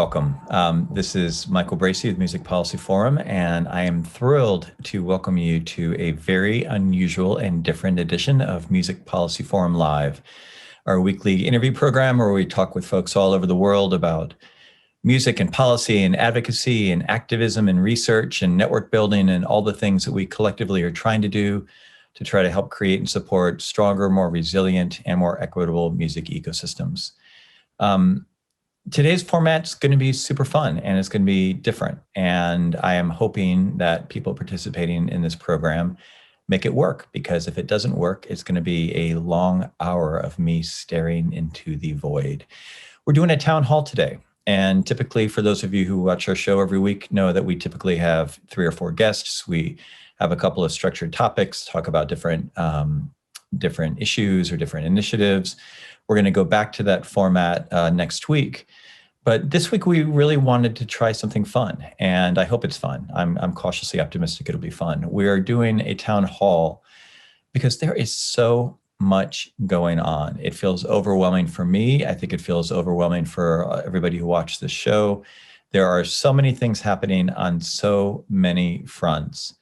welcome. This is Michael Bracy with Music Policy Forum, and I am thrilled to welcome you to a very unusual and different edition of Music Policy Forum Live, our weekly interview program where we talk with folks all over the world about music and policy and advocacy and activism and research and network building and all the things that we collectively are trying to do to try to help create and support stronger, more resilient, and more equitable music ecosystems. Today's format's going to be super fun and it's going to be different. And I am hoping that people participating in this program make it work, because if it doesn't work, it's going to be a long hour of me staring into the void. We're doing a town hall today. And typically, for those of you who watch our show every week, know that we typically have 3 or 4 guests. We have a couple of structured topics, talk about different issues or different initiatives. We're going to go back to that format next week. But this week, we really wanted to try something fun, and I hope it's fun. I'm cautiously optimistic it'll be fun. We are doing a town hall because there is so much going on. It feels overwhelming for me. I think it feels overwhelming for everybody who watched the show. There are so many things happening on so many fronts,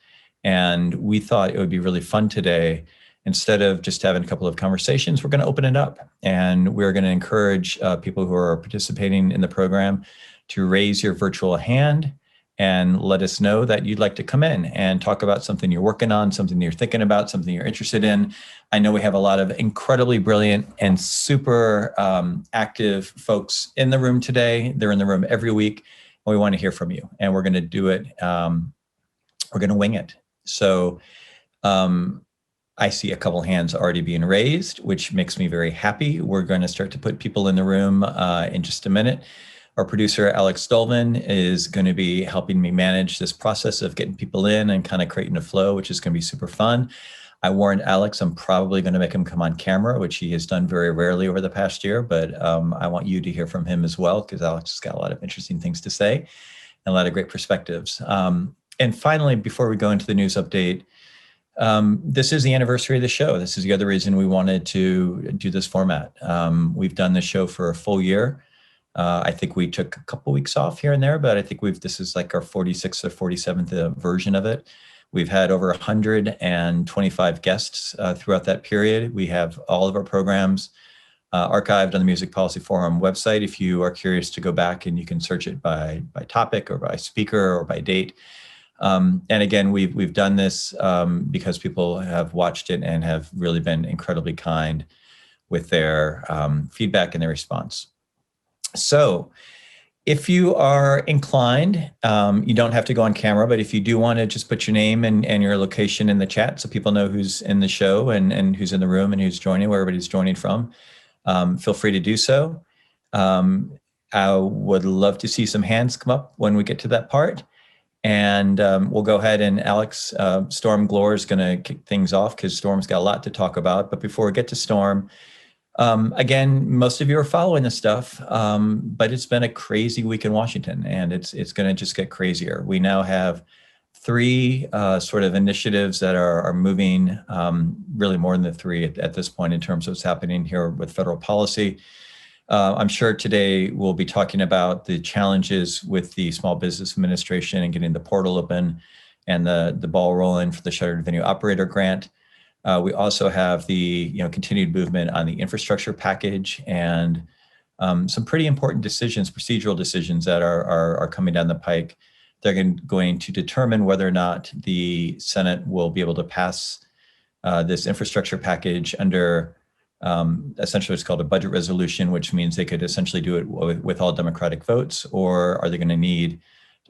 and we thought it would be really fun today. Instead of just having a couple of conversations, we're going to open it up, and we're going to encourage people who are participating in the program to raise your virtual hand and let us know that you'd like to come in and talk about something you're working on, something you're thinking about, something you're interested in. I know we have a lot of incredibly brilliant and super active folks in the room today. They're in the room every week, and we want to hear from you, and we're going to do it. We're going to wing it. So, I see a couple hands already being raised, which makes me very happy. We're going to start to put people in the room in just a minute. Our producer, Alex Dolvin, is going to be helping me manage this process of getting people in and kind of creating a flow, which is going to be super fun. I warned Alex I'm probably going to make him come on camera, which he has done very rarely over the past year, but I want you to hear from him as well, because Alex has got a lot of interesting things to say and a lot of great perspectives. And finally, before we go into the news update, this is the anniversary of the show. This is the other reason we wanted to do this format. We've done this show for a full year. I think we took a couple weeks off here and there, but I think this is like our 46th or 47th version of it. We've had over 125 guests throughout that period. We have all of our programs archived on the Music Policy Forum website. If you are curious to go back, and you can search it by topic or by speaker or by date. And again, we've done this because people have watched it and have really been incredibly kind with their feedback and their response. So if you are inclined, you don't have to go on camera, but if you do want to just put your name and your location in the chat so people know who's in the show and who's in the room and who's joining, where everybody's joining from, feel free to do so. I would love to see some hands come up when we get to that part. And we'll go ahead, and Alex, Storm Glore is going to kick things off because Storm's got a lot to talk about. But before we get to Storm, again, most of you are following this stuff, but it's been a crazy week in Washington, and it's going to just get crazier. We now have 3 sort of initiatives that are moving, really more than the 3 at this point in terms of what's happening here with federal policy. I'm sure today we'll be talking about the challenges with the Small Business Administration and getting the portal open and the ball rolling for the Shuttered Venue Operator Grant. We also have the continued movement on the infrastructure package and some pretty important decisions, procedural decisions that are coming down the pike. They're going to determine whether or not the Senate will be able to pass this infrastructure package under essentially what's called a budget resolution, which means they could essentially do it with all Democratic votes, or are they going to need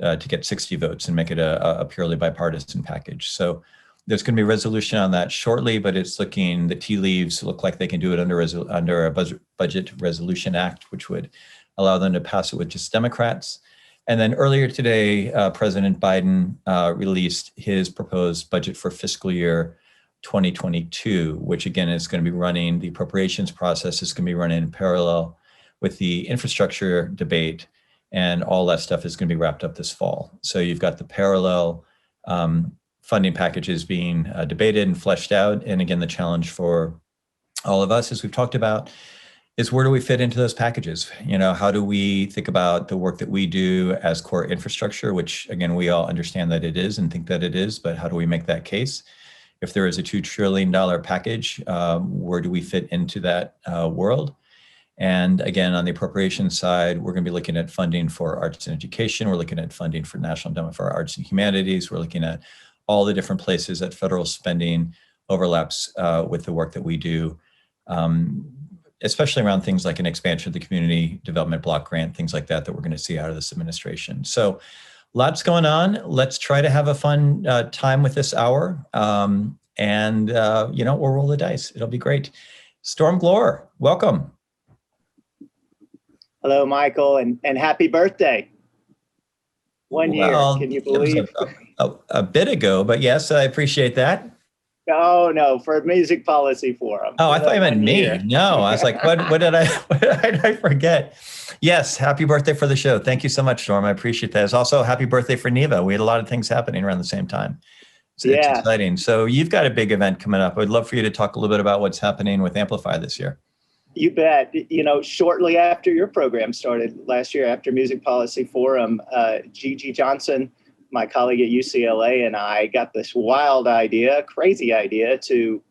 to get 60 votes and make it a purely bipartisan package? So there's going to be a resolution on that shortly, but it's looking, the tea leaves look like they can do it under a budget resolution act, which would allow them to pass it with just Democrats. And then earlier today, President Biden released his proposed budget for fiscal year 2022, which again is going to be running, the appropriations process is going to be running in parallel with the infrastructure debate, and all that stuff is going to be wrapped up this fall. So you've got the parallel funding packages being debated and fleshed out. And again, the challenge for all of us, as we've talked about, is where do we fit into those packages? How do we think about the work that we do as core infrastructure, which again, we all understand that it is and think that it is, but how do we make that case? If there is a $2 trillion package, where do we fit into that world? And again, on the appropriations side, we're going to be looking at funding for arts and education. We're looking at funding for National Endowment for Arts and Humanities. We're looking at all the different places that federal spending overlaps with the work that we do, especially around things like an expansion of the community development block grant, things like that we're going to see out of this administration. So lots going on. Let's try to have a fun time with this hour. We'll roll the dice. It'll be great. Storm Glore, welcome. Hello, Michael, and happy birthday. 1 year, can you believe? A bit ago, but yes, I appreciate that. Oh, no, for Music Policy Forum. Oh, I thought you meant me. Year. No, I was like, what did I forget? Yes, happy birthday for the show. Thank you so much, Storm. I appreciate that. It's also happy birthday for Neva. We had a lot of things happening around the same time. It's exciting. So you've got a big event coming up. I'd love for you to talk a little bit about what's happening with Amplify this year. You bet. Shortly after your program started last year, after Music Policy Forum, Gigi Johnson, my colleague at UCLA, and I got this wild idea, crazy idea to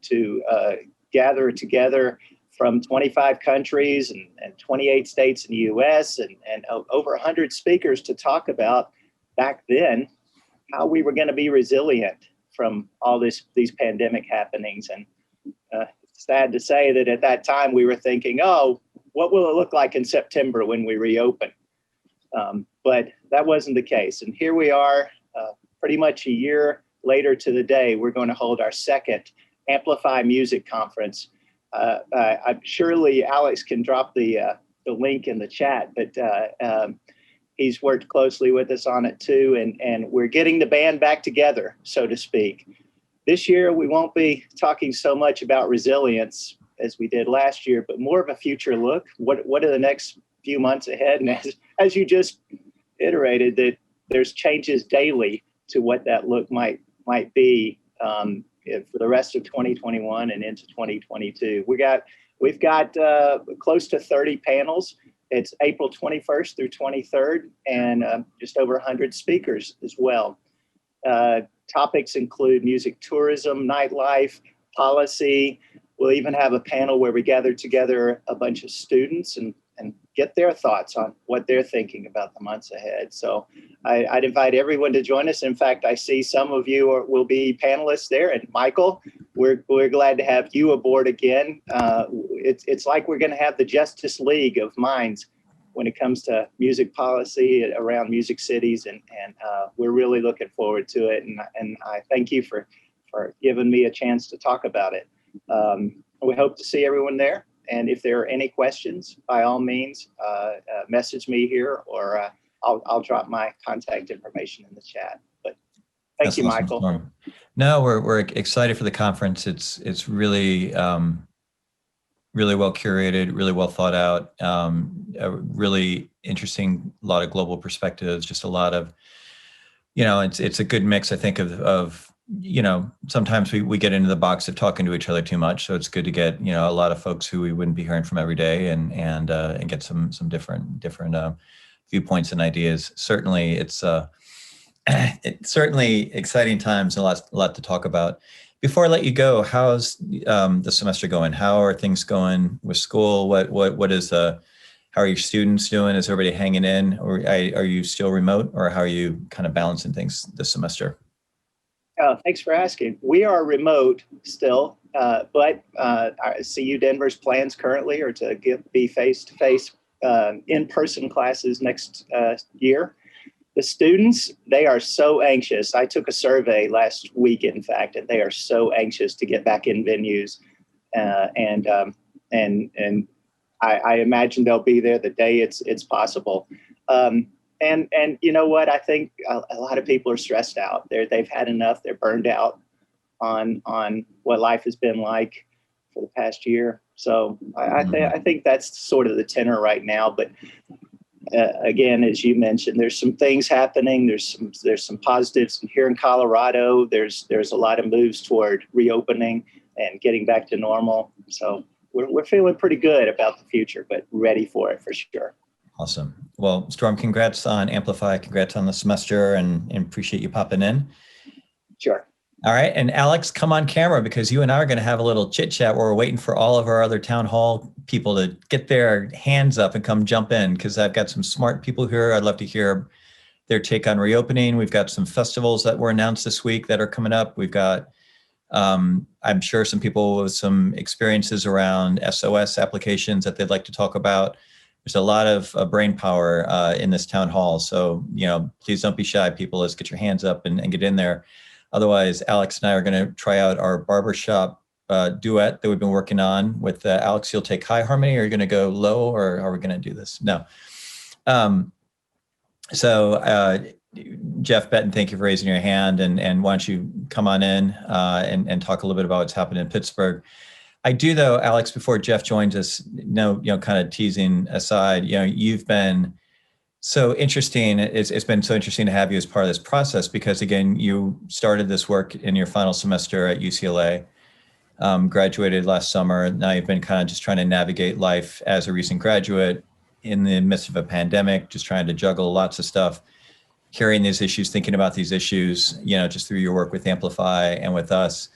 gather together from 25 countries and 28 states in the U.S. and over 100 speakers to talk about back then how we were going to be resilient from all these pandemic happenings. And sad to say that at that time we were thinking, oh, what will it look like in September when we reopen? But that wasn't the case. And here we are, pretty much a year later to the day, we're going to hold our second Amplify Music Conference. I'm surely Alex can drop the link in the chat, but he's worked closely with us on it too. And we're getting the band back together, so to speak. This year, we won't be talking so much about resilience as we did last year, but more of a future look. What are the next few months ahead? And as you just iterated, that there's changes daily to what that look might be for the rest of 2021 and into 2022. We've got close to 30 panels. It's April 21st through 23rd, and just over 100 speakers as well. Topics include music tourism, nightlife, policy. We'll even have a panel where we gather together a bunch of students and get their thoughts on what they're thinking about the months ahead. So I'd invite everyone to join us. In fact, I see some of you will be panelists there. And Michael, we're glad to have you aboard again. It's like we're going to have the Justice League of minds when it comes to music policy around music cities, and we're really looking forward to it. And I thank you for giving me a chance to talk about it. We hope to see everyone there. And if there are any questions, by all means, message me here, or I'll drop my contact information in the chat. But thank you, Michael. No, we're excited for the conference. It's really really well curated, really well thought out, a really interesting, lot of global perspectives, just a lot of, it's a good mix, I think, of sometimes we get into the box of talking to each other too much. So it's good to get, a lot of folks who we wouldn't be hearing from every day and get some different viewpoints and ideas. Certainly it's certainly exciting times and a lot to talk about. Before I let you go, how's the semester going? How are things going with school? How are your students doing? Is everybody hanging in, or are you still remote, or how are you kind of balancing things this semester? Thanks for asking. We are remote still, but CU Denver's plans currently are to be face-to-face in-person classes next year. The students, they are so anxious. I took a survey last week, in fact, and they are so anxious to get back in venues. And I imagine they'll be there the day it's possible. And you know what? I think a lot of people are stressed out. They've had enough. They're burned out on what life has been like for the past year. So I think that's sort of the tenor right now. But again, as you mentioned, there's some things happening. There's some positives here in Colorado. There's a lot of moves toward reopening and getting back to normal. So we're feeling pretty good about the future, but ready for it for sure. Awesome. Well, Storm, congrats on Amplify. Congrats on the semester, and appreciate you popping in. Sure. All right. And Alex, come on camera, because you and I are going to have a little chit chat where we're waiting for all of our other town hall people to get their hands up and come jump in, because I've got some smart people here. I'd love to hear their take on reopening. We've got some festivals that were announced this week that are coming up. We've got, I'm sure, some people with some experiences around SOS applications that they'd like to talk about. There's a lot of brain power in this town hall. So, please don't be shy, people. Let's get your hands up and get in there. Otherwise, Alex and I are going to try out our barbershop duet that we've been working on with Alex. You'll take high harmony, or you're going to go low, or are we going to do this? No. So Jeff Betton, thank you for raising your hand. And why don't you come on in and talk a little bit about what's happening in Pittsburgh. I do, though, Alex, before Jeff joins us, kind of teasing aside, you've been so interesting. It's been so interesting to have you as part of this process, because, again, you started this work in your final semester at UCLA, graduated last summer. Now you've been kind of just trying to navigate life as a recent graduate in the midst of a pandemic, just trying to juggle lots of stuff, carrying these issues, thinking about these issues, just through your work with Amplify and with us.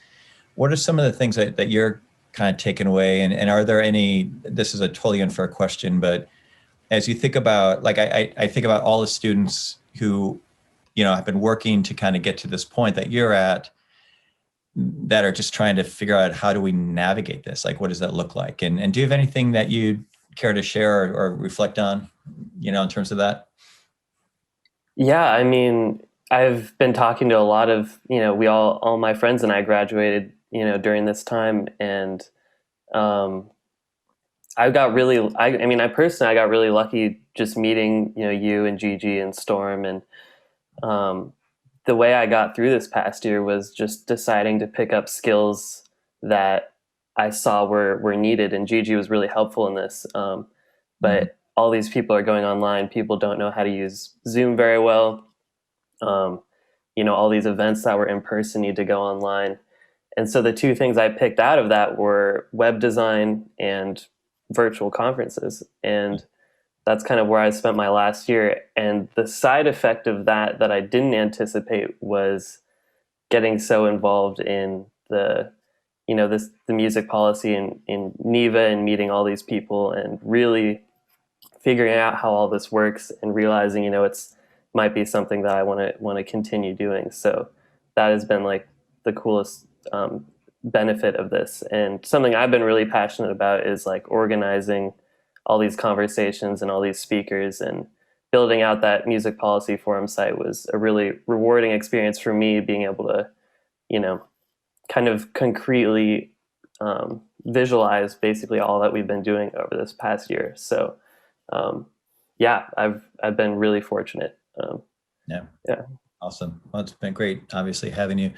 What are some of the things that you're kind of taken away? And are there any, this is a totally unfair question, but as you think about, like, I think about all the students who, have been working to kind of get to this point that you're at, that are just trying to figure out, how do we navigate this? Like, what does that look like? And do you have anything that you'd care to share or reflect on, in terms of that? Yeah, I mean, I've been talking to a lot of, all my friends and I graduated, during this time. And I got really lucky just meeting, you and Gigi and Storm. And the way I got through this past year was just deciding to pick up skills that I saw were needed. And Gigi was really helpful in this. But all these people are going online. People don't know how to use Zoom very well. All these events that were in person need to go online. And so the two things I picked out of that were web design and virtual conferences. And that's kind of where I spent my last year. And the side effect of that I didn't anticipate was getting so involved in the music policy in NEVA, and meeting all these people and really figuring out how all this works, and realizing, it's might be something that I want to continue doing. So that has been like the coolest benefit of this. And something I've been really passionate about is like organizing all these conversations and all these speakers, and building out that music policy forum site was a really rewarding experience for me, being able to, kind of concretely visualize basically all that we've been doing over this past year. So I've been really fortunate. Yeah. Awesome. Well, it's been great, obviously, having you.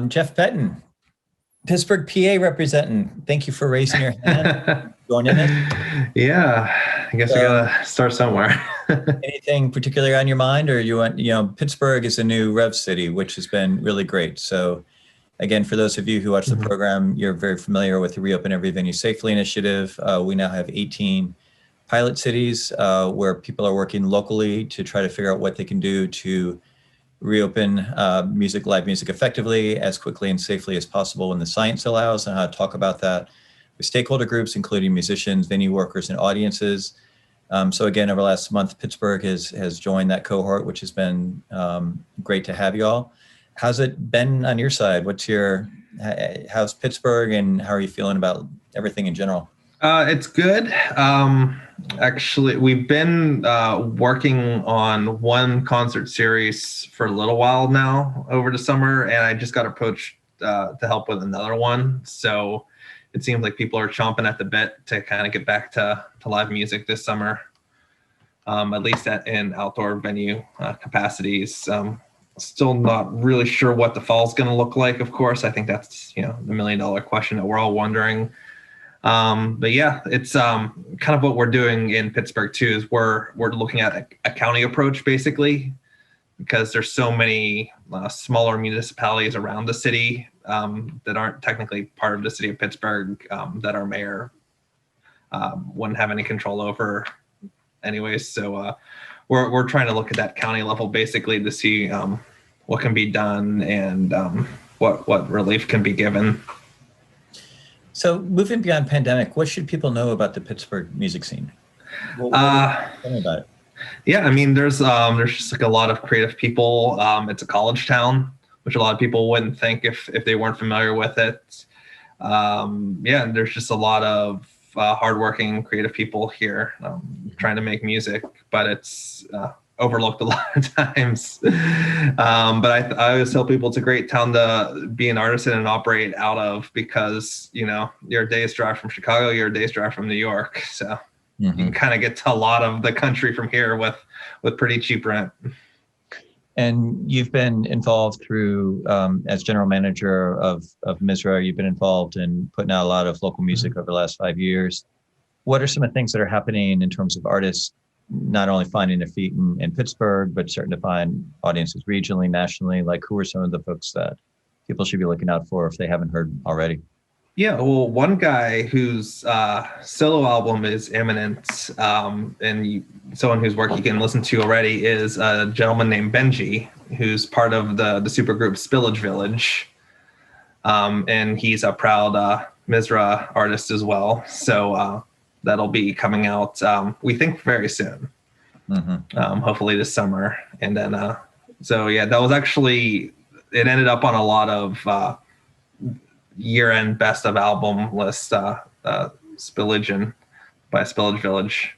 Jeff Betton, Pittsburgh, PA representing. Thank you for raising your hand. Joining it. Yeah, I guess I gotta start somewhere. Anything particularly on your mind, or you want, Pittsburgh is a new Rev City, which has been really great. So again, for those of you who watch the program, you're very familiar with the Reopen Every Venue Safely initiative. We now have 18 pilot cities where people are working locally to try to figure out what they can do to reopen live music effectively, as quickly and safely as possible when the science allows, and how to talk about that with stakeholder groups, including musicians, venue workers, and audiences. So again, over the last month, Pittsburgh has joined that cohort, which has been great to have you all. How's it been on your side? How's Pittsburgh, and how are you feeling about everything in general? It's good. Actually, we've been working on one concert series for a little while now over the summer, and I just got approached to help with another one. So it seems like people are chomping at the bit to kind of get back to live music this summer, at least in outdoor venue capacities. Still not really sure what the fall's going to look like, of course. I think that's the $1 million question that we're all wondering. But yeah, it's kind of what we're doing in Pittsburgh too, is we're looking at a county approach, basically, because there's so many smaller municipalities around the city. that aren't technically part of the city of Pittsburgh, that our mayor wouldn't have any control over anyways. So we're trying to look at that county level basically to see what can be done and what relief can be given. So moving beyond pandemic, what should people know about the Pittsburgh music scene? Tell me about it. Yeah, I mean, there's just like a lot of creative people. It's a college town, which a lot of people wouldn't think if they weren't familiar with it. Yeah, there's just a lot of hardworking, creative people here trying to make music, but it's overlooked a lot of times. But I always tell people it's a great town to be an artist in and operate out of, because you're a day's drive from Chicago, you're a day's drive from New York, so you can kind of get to a lot of the country from here with pretty cheap rent. And you've been involved through, as general manager of MISRA, you've been involved in putting out a lot of local music over the last 5 years. What are some of the things that are happening in terms of artists not only finding their feet in Pittsburgh, but starting to find audiences regionally, nationally? Like, who are some of the folks that people should be looking out for if they haven't heard already? Yeah, well, one guy whose solo album is imminent, and someone whose work you can listen to already, is a gentleman named Benji, who's part of the supergroup Spillage Village, and he's a proud MISRA artist as well. So that'll be coming out, we think, very soon, hopefully this summer. And then, so yeah, that was actually, it ended up on a lot of year-end best of album list, Spillage by Spillage Village.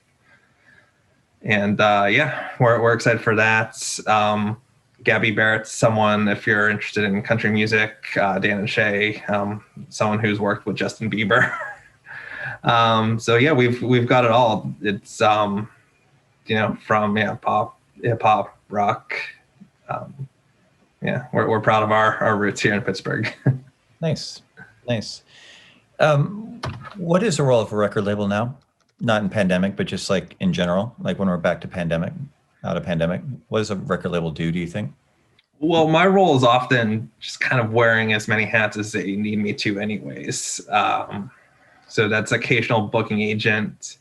And yeah, we're excited for that. Gabby Barrett's someone, if you're interested in country music, Dan and Shay, someone who's worked with Justin Bieber. So yeah, we've got it all. It's from pop, hip hop, rock. Yeah, we're proud of our roots here in Pittsburgh. Nice. What is the role of a record label now? Not in pandemic, but just like in general, like when we're back to out of pandemic, what does a record label do you think? Well, my role is often just kind of wearing as many hats as they need me to anyways. So that's occasional booking agent,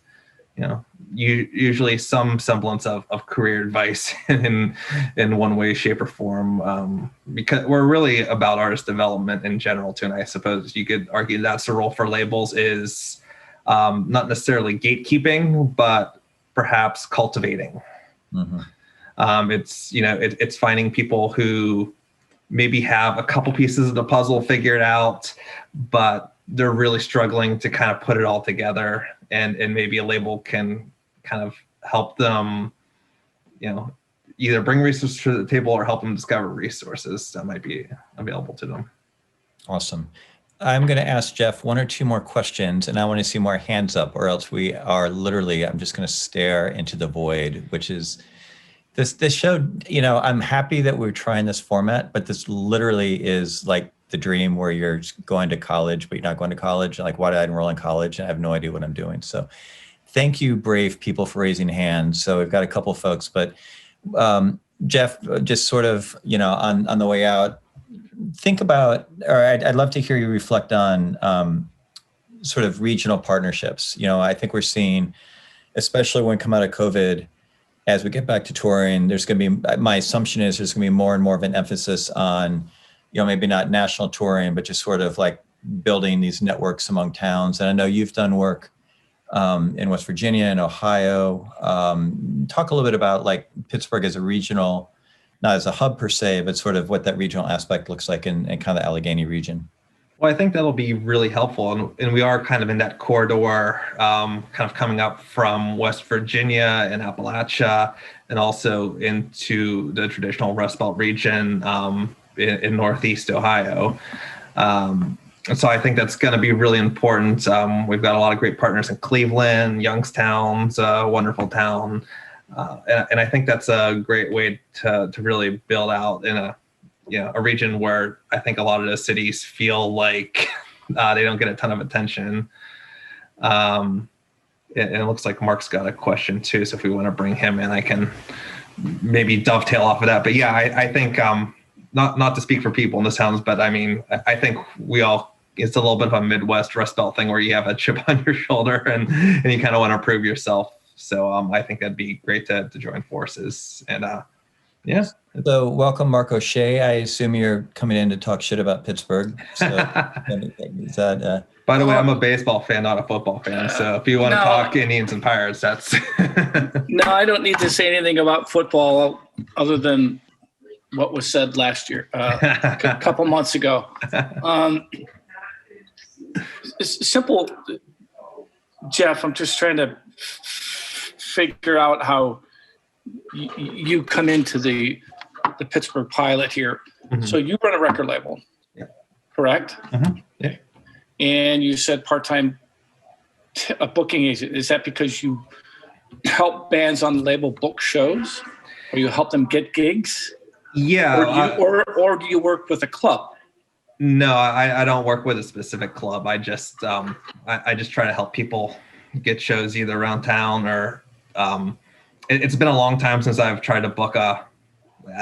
usually some semblance of career advice in one way, shape, or form, because we're really about artist development in general too. And I suppose you could argue that's the role for labels, is not necessarily gatekeeping, but perhaps cultivating. It's finding people who maybe have a couple pieces of the puzzle figured out, but they're really struggling to kind of put it all together, and maybe a label can kind of help them, either bring resources to the table or help them discover resources that might be available to them. Awesome. I'm going to ask Jeff one or two more questions, and I want to see more hands up, or else we are literally, I'm just going to stare into the void, which is this show. I'm happy that we're trying this format, but this literally is like the dream where you're going to college, but you're not going to college. Like, why did I enroll in college? And I have no idea what I'm doing. So thank you, brave people, for raising hands. So we've got a couple folks, but Jeff, just sort of, on the way out, think about, or I'd love to hear you reflect on sort of regional partnerships. I think we're seeing, especially when we come out of COVID, as we get back to touring, there's going to be, my assumption is there's going to be more and more of an emphasis on, maybe not national touring, but just sort of like building these networks among towns. And I know you've done work in West Virginia and Ohio. Talk a little bit about like Pittsburgh as a regional, not as a hub per se, but sort of what that regional aspect looks like in kind of the Allegheny region. Well, I think that'll be really helpful. And we are kind of in that corridor, kind of coming up from West Virginia and Appalachia, and also into the traditional Rust Belt region in Northeast Ohio. And so I think that's going to be really important. We've got a lot of great partners in Cleveland. Youngstown's a wonderful town. And I think that's a great way to really build out in a region where I think a lot of the cities feel like they don't get a ton of attention. And it looks like Mark's got a question too. So if we want to bring him in, I can maybe dovetail off of that. But yeah, I think not to speak for people in the towns, but I mean, I think it's a little bit of a Midwest Rust Belt thing where you have a chip on your shoulder and you kind of want to prove yourself. So I think that'd be great to join forces. And yeah. So welcome, Mark O'Shea. I assume you're coming in to talk shit about Pittsburgh. So is that? By the way, I'm a baseball fan, not a football fan. So if you want to talk Indians and Pirates, that's. No, I don't need to say anything about football other than what was said last year, a couple months ago. It's simple, Jeff. I'm just trying to figure out how you come into the Pittsburgh Pilot here. Mm-hmm. So you run a record label, correct? Mm-hmm. Yeah. And you said part-time a booking agent. Is that because you help bands on the label book shows, or you help them get gigs? Yeah. Or do you work with a club? No, I don't work with a specific club. I just I just try to help people get shows either around town or it's been a long time since I've tried to book a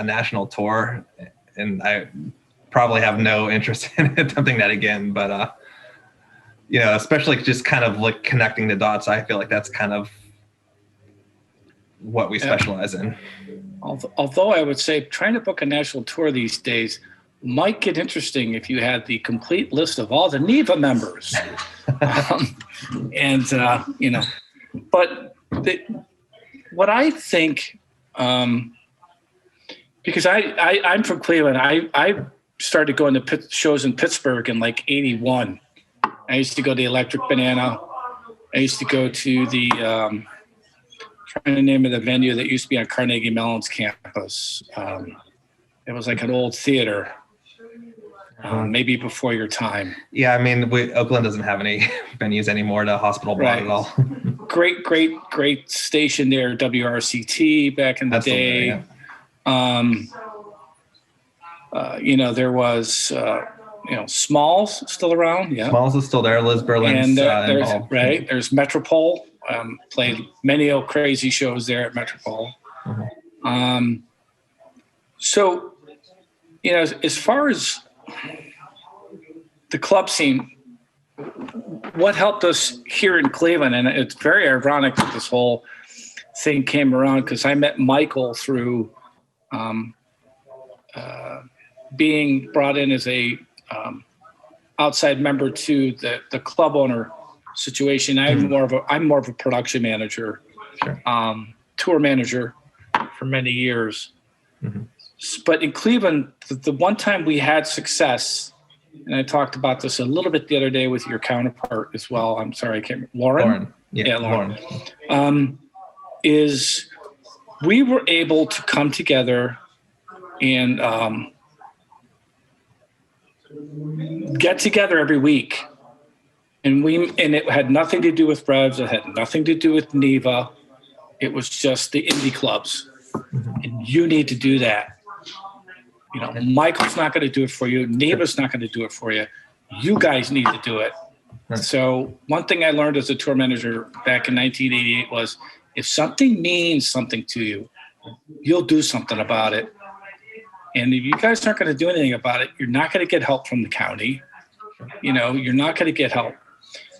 national tour, and I probably have no interest in attempting that again. But especially just kind of like connecting the dots, I feel like that's kind of what we specialize in. Although I would say trying to book a national tour these days might get interesting if you had the complete list of all the NEVA members. What I think, because I'm from Cleveland, I started going to shows in Pittsburgh in like 81. I used to go to the Electric Banana. I used to go to the, trying to name of the venue that used to be on Carnegie Mellon's campus. It was like an old theater. Maybe before your time. Yeah, I mean, Oakland doesn't have any venues anymore to hospital bar at all. Great station there, WRCT back in the day. There was, Smalls still around. Yeah, Smalls is still there. Liz Berlin's involved. Right. There's Metropole. Played many crazy shows there at Metropole. Mm-hmm. So, as far as the club scene, what helped us here in Cleveland, and it's very ironic that this whole thing came around because I met Michael through being brought in as a outside member to the club owner situation. I'm more of a production manager, tour manager for many years. Mm-hmm. But in Cleveland, the one time we had success, and I talked about this a little bit the other day with your counterpart as well. I'm sorry, I can't remember. Lauren. Yeah, Lauren. Is we were able to come together and get together every week. And it had nothing to do with Revs. It had nothing to do with NEVA. It was just the indie clubs. Mm-hmm. And you need to do that. Michael's not going to do it for you. NEVA's not going to do it for you. You guys need to do it. Right. So one thing I learned as a tour manager back in 1988 was if something means something to you, you'll do something about it. And if you guys aren't going to do anything about it, you're not going to get help from the county. You're not going to get help.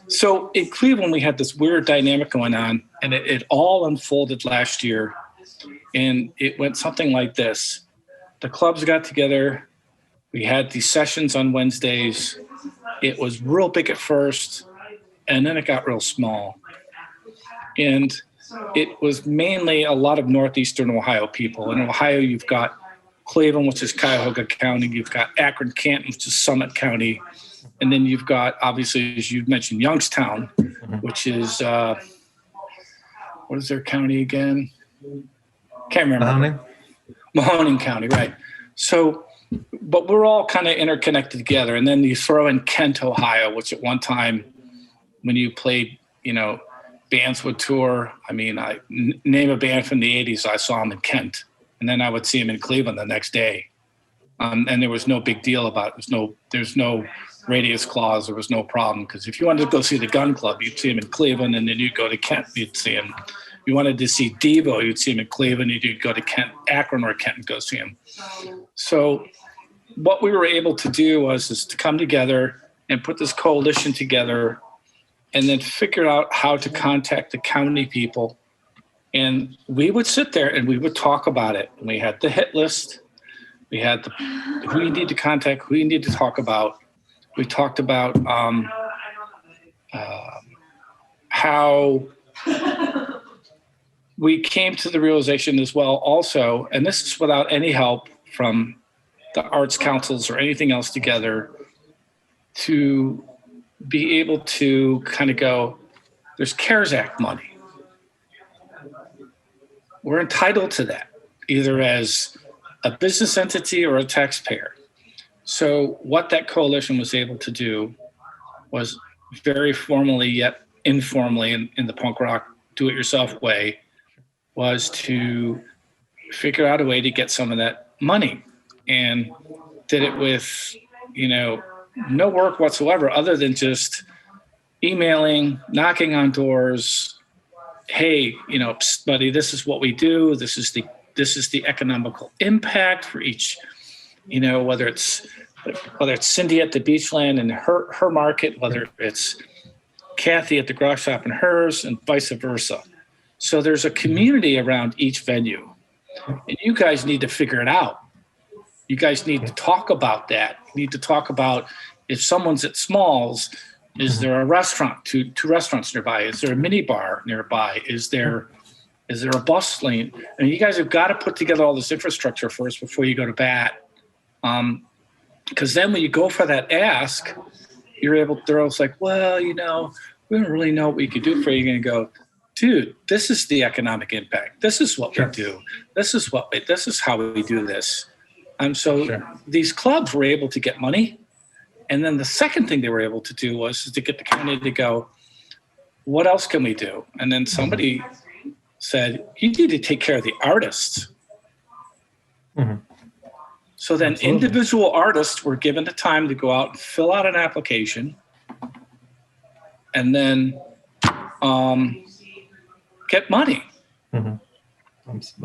So in Cleveland, we had this weird dynamic going on, and it all unfolded last year. And it went something like this. The clubs got together. We had these sessions on Wednesdays. It was real big at first, and then it got real small. And it was mainly a lot of northeastern Ohio people. In Ohio, you've got Cleveland, which is Cuyahoga County. You've got Akron-Canton, which is Summit County. And then you've got, obviously, as you mentioned, Youngstown, which is, what is their county again? Can't remember. Mahoning County, right. So, but we're all kind of interconnected together. And then you throw in Kent, Ohio, which at one time when you played, bands would tour. I mean, I name a band from the 80s, I saw them in Kent. And then I would see them in Cleveland the next day. And there was no big deal about it. There's no radius clause. There was no problem. Because if you wanted to go see the Gun Club, you'd see them in Cleveland, and then you'd go to Kent, you'd see them. You wanted to see Devo, you'd see him in Cleveland, you'd go to Akron or Kent and go see him. So what we were able to do is to come together and put this coalition together and then figure out how to contact the county people. And we would sit there and we would talk about it. We had the hit list. We had who you need to contact, who you need to talk about. We talked about how we came to the realization as well also, and this is without any help from the arts councils or anything else together, to be able to kind of go, there's CARES Act money. We're entitled to that, either as a business entity or a taxpayer. So what that coalition was able to do was very formally yet informally in the punk rock do-it-yourself way, was to figure out a way to get some of that money, and did it with, no work whatsoever other than just emailing, knocking on doors. Hey, buddy, this is what we do. This is the economical impact for each, whether it's Cindy at the Beachland and her market, whether it's Kathy at the Grog Shop and hers, and vice versa. So there's a community around each venue, and you guys need to figure it out. You guys need to talk about that. You need to talk about, if someone's at Smalls, is there a restaurant, two restaurants nearby? Is there a mini bar nearby? Is there a bus lane? And you guys have got to put together all this infrastructure first before you go to bat. Because then when you go for that ask, they're always like, well, we don't really know what we could do for you. You're going to go, dude, this is the economic impact. This is what we do. This is how we do this. These clubs were able to get money. And then the second thing they were able to do was to get the county to go, what else can we do? And then somebody said, you need to take care of the artists. Mm-hmm. So then individual artists were given the time to go out and fill out an application, and then get money. Mm-hmm.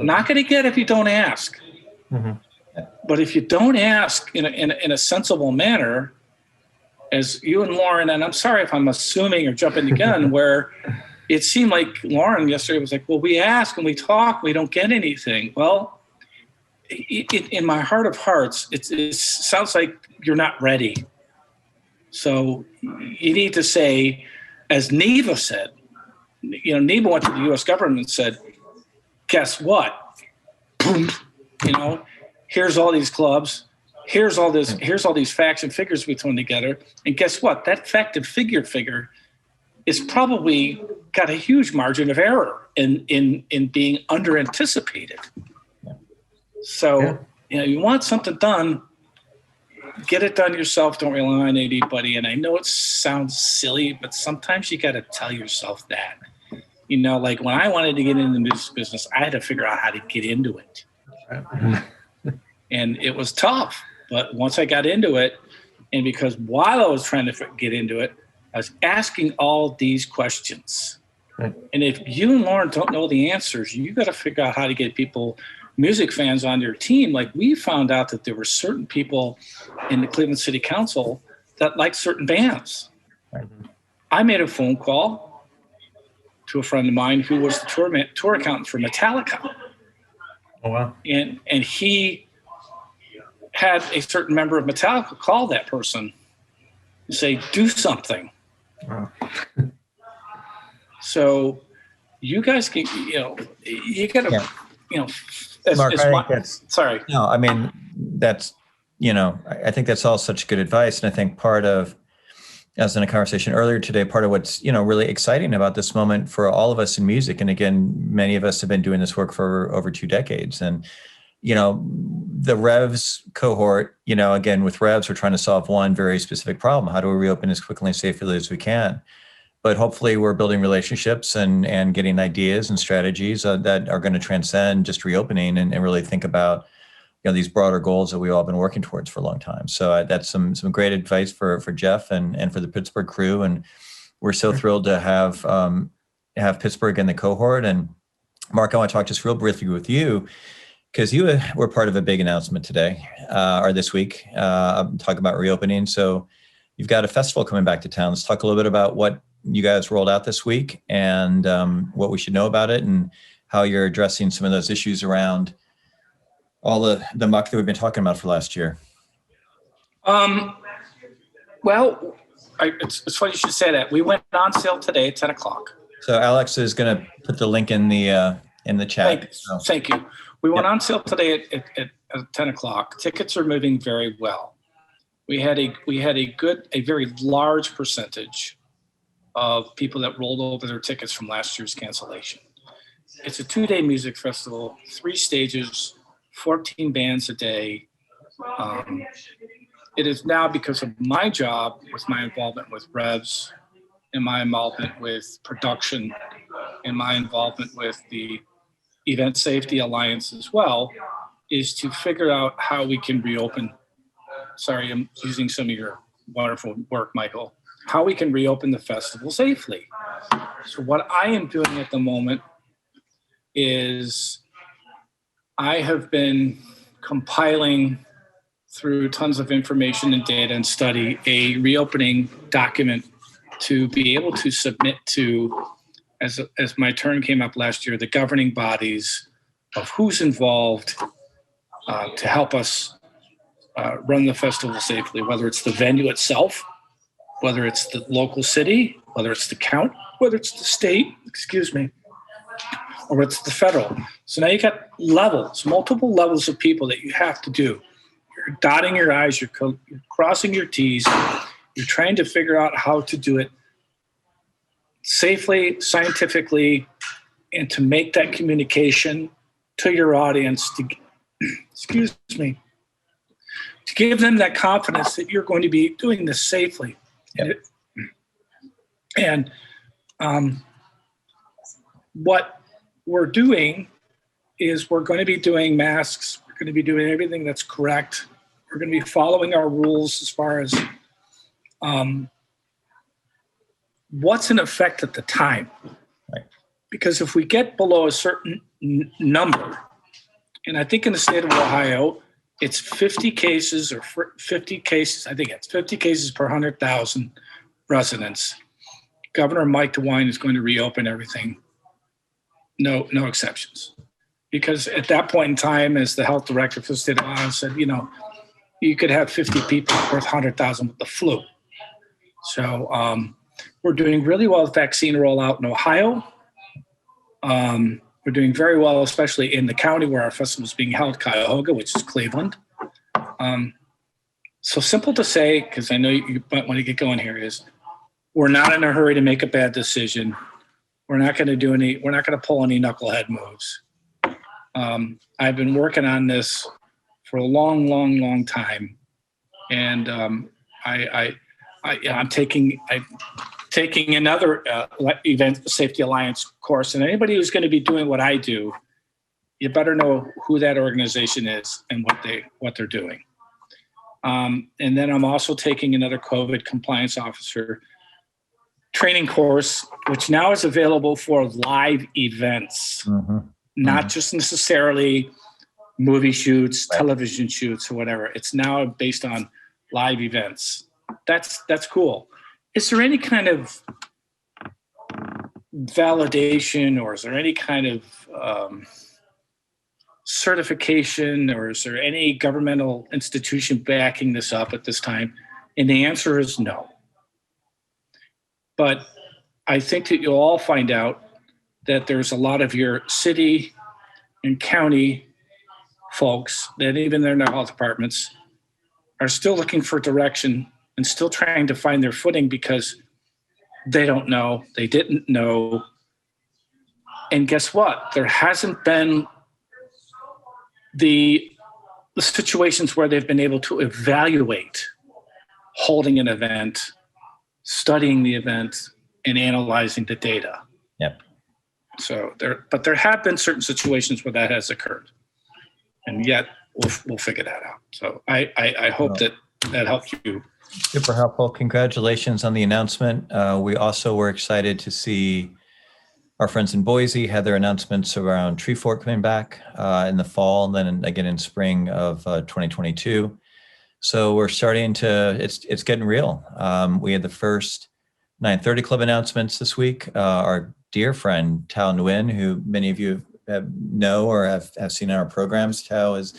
Not going to get if you don't ask. Mm-hmm. But if you don't ask in a sensible manner, as you and Lauren, and I'm sorry if I'm assuming or jumping the gun, where it seemed like Lauren yesterday was like, well, we ask and we talk, we don't get anything. Well, in my heart of hearts, it sounds like you're not ready. So you need to say, as Neva said, Neva went to the U.S. government and said, guess what? Boom, here's all these clubs. Here's all these facts and figures we thrown together. And guess what? That fact and figure is probably got a huge margin of error in being under anticipated. So, you want something done, get it done yourself. Don't rely on anybody. And I know it sounds silly, but sometimes you got to tell yourself that. Like when I wanted to get into the music business, I had to figure out how to get into it. And it was tough. But once I got into it, and because while I was trying to get into it, I was asking all these questions. Right. And if you and Lauren don't know the answers, you got to figure out how to get music fans on your team. Like we found out that there were certain people in the Cleveland City Council that liked certain bands. Right. I made a phone call to a friend of mine who was the tour accountant for Metallica. Oh, wow. And he had a certain member of Metallica call that person and say, do something. Wow. So you guys can, you got to, Mark, I think that's, sorry. No, I mean, that's, I think that's all such good advice. And I think part of, as in a conversation earlier today, part of what's, really exciting about this moment for all of us in music. And again, many of us have been doing this work for over 2 decades. And, the Revs cohort, again, with Revs, we're trying to solve one very specific problem. How do we reopen as quickly and safely as we can? But hopefully we're building relationships and getting ideas and strategies that are going to transcend just reopening and really think about, these broader goals that we've all been working towards for a long time. So that's some great advice for Jeff and for the Pittsburgh crew. And we're so thrilled to have Pittsburgh in the cohort. And Mark, I want to talk just real briefly with you. because you were part of a big announcement today or this week, talking about reopening. So you've got a festival coming back to town. Let's talk a little bit about what you guys rolled out this week and what we should know about it and how you're addressing some of those issues around all the muck that we've been talking about for last year. Well, it's funny you should say that. We went on sale today at 10 o'clock. So Alex is going to put the link in the chat. Thank you. We went on sale today at 10 o'clock. Tickets are moving very well. We had a very large percentage of people that rolled over their tickets from last year's cancellation. It's a 2-day music festival, 3 stages, 14 bands a day. It is now, because of my job, with my involvement with Revs and my involvement with production and my involvement with the Event Safety Alliance as well, is to figure out how we can reopen. Sorry, I'm using some of your wonderful work, Michael. How we can reopen the festival safely. So what I am doing at the moment is I have been compiling through tons of information and data and study a reopening document to be able to submit to, as my turn came up last year, the governing bodies of who's involved to help us run the festival safely, whether it's the venue itself, whether it's the local city, whether it's the county, whether it's the state, or it's the federal. So now you got levels, multiple levels of people that you have to do. You're dotting your I's, you're crossing your T's, you're trying to figure out how to do it safely, scientifically, and to make that communication to your audience, to give them that confidence that you're going to be doing this safely. Yep. And what we're doing is we're going to be doing masks. We're going to be doing everything that's correct. We're going to be following our rules as far as what's in effect at the time. Right. Because if we get below a certain number, and I think in the state of Ohio, it's 50 cases or 50 cases. I think it's 50 cases per 100,000 residents. Governor Mike DeWine is going to reopen everything. No exceptions. Because at that point in time, as the health director for the state of Ohio said, you could have 50 people per 100,000 with the flu. So we're doing really well with vaccine rollout in Ohio. We're doing very well, especially in the county where our festival is being held, Cuyahoga, which is Cleveland. So simple to say, because I know you might want to get going here, is we're not in a hurry to make a bad decision. We're not going to pull any knucklehead moves. I've been working on this for a long time. And I'm taking another Event Safety Alliance course, and anybody who's going to be doing what I do, you better know who that organization is and what they're doing. And then I'm also taking another COVID compliance officer training course, which now is available for live events, not just necessarily movie shoots, television shoots, or whatever. It's now based on live events. That's cool. Is there any kind of validation, or is there any kind of certification, or is there any governmental institution backing this up at this time? And the answer is no. But I think that you'll all find out that there's a lot of your city and county folks that even in their health departments are still looking for direction and still trying to find their footing because they don't know, they didn't know. And guess what? There hasn't been the situations where they've been able to evaluate holding an event, studying the event, and analyzing the data. Yep. So there have been certain situations where that has occurred, and yet we'll figure that out. So I hope that helped you. Super helpful. Congratulations on the announcement. We also were excited to see Our friends in Boise had their announcements around tree fort coming back in the fall, and then again in spring of 2022. So we're starting to, it's getting real. We had the first 930 Club announcements this week. Our dear friend, Tao Nguyen, who many of you know or have seen in our programs, Tao is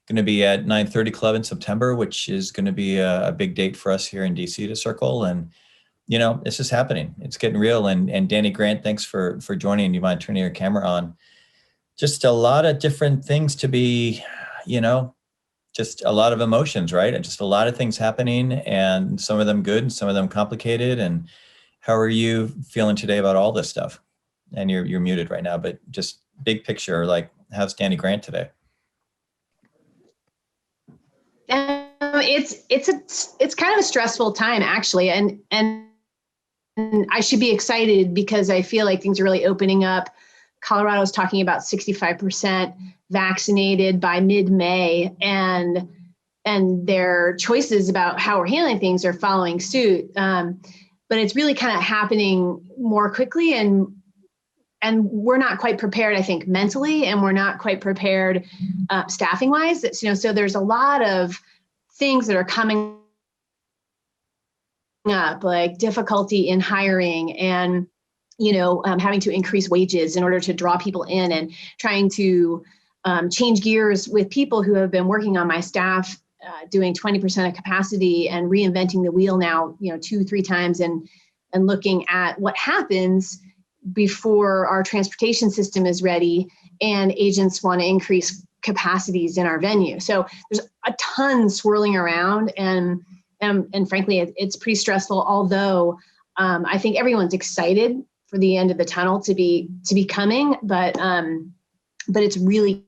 going to be at 930 Club in September, which is going to be a big date for us here in DC to circle. And, you know, it's just happening. It's getting real. And Danny Grant, thanks for joining. You mind turning your camera on? Just a lot of different things to be, you know, just a lot of emotions, right? And just a lot of things happening, and some of them good and some of them complicated. And how are you feeling today about all this stuff? And you're muted right now, but just big picture, like, how's Danny Grant today? It's kind of a stressful time, actually, and I should be excited because I feel like things are really opening up. Colorado's talking about 65% vaccinated by mid-May, and their choices about how we're handling things are following suit. But it's really kind of happening more quickly, and we're not quite prepared, I think, mentally, and we're not quite prepared staffing wise. So there's a lot of things that are coming up, like difficulty in hiring and having to increase wages in order to draw people in, and trying to change gears with people who have been working on my staff, doing 20% of capacity and reinventing the wheel now, 2-3 times, and looking at what happens before our transportation system is ready and agents want to increase capacities in our venue. So there's a ton swirling around, and frankly, it's pretty stressful. Although I think everyone's excited for the end of the tunnel to be coming, but it's really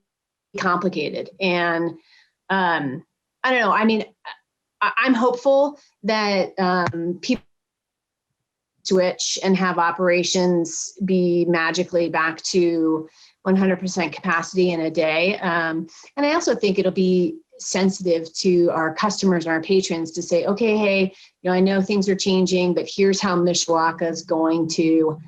complicated. And I don't know. I mean, I'm hopeful that people switch and have operations be magically back to 100% capacity in a day. And I also think it'll be sensitive to our customers and our patrons to say, okay, hey, I know things are changing, but here's how Mishawaka is going to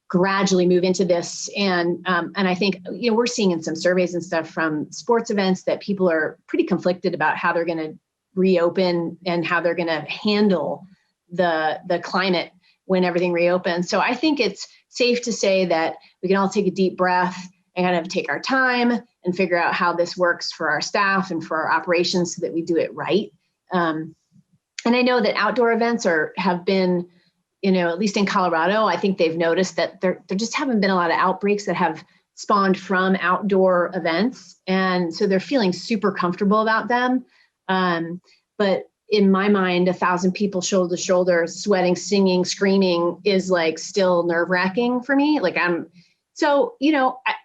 gradually move into this. And I think, we're seeing in some surveys and stuff from sports events that people are pretty conflicted about how they're going to reopen and how they're going to handle the climate when everything reopens. So I think it's safe to say that we can all take a deep breath and kind of take our time and figure out how this works for our staff and for our operations so that we do it right. And I know that outdoor events have been, at least in Colorado, I think they've noticed that there just haven't been a lot of outbreaks that have spawned from outdoor events. And so they're feeling super comfortable about them. But in my mind, 1,000 people shoulder to shoulder, sweating, singing, screaming is like still nerve-wracking for me.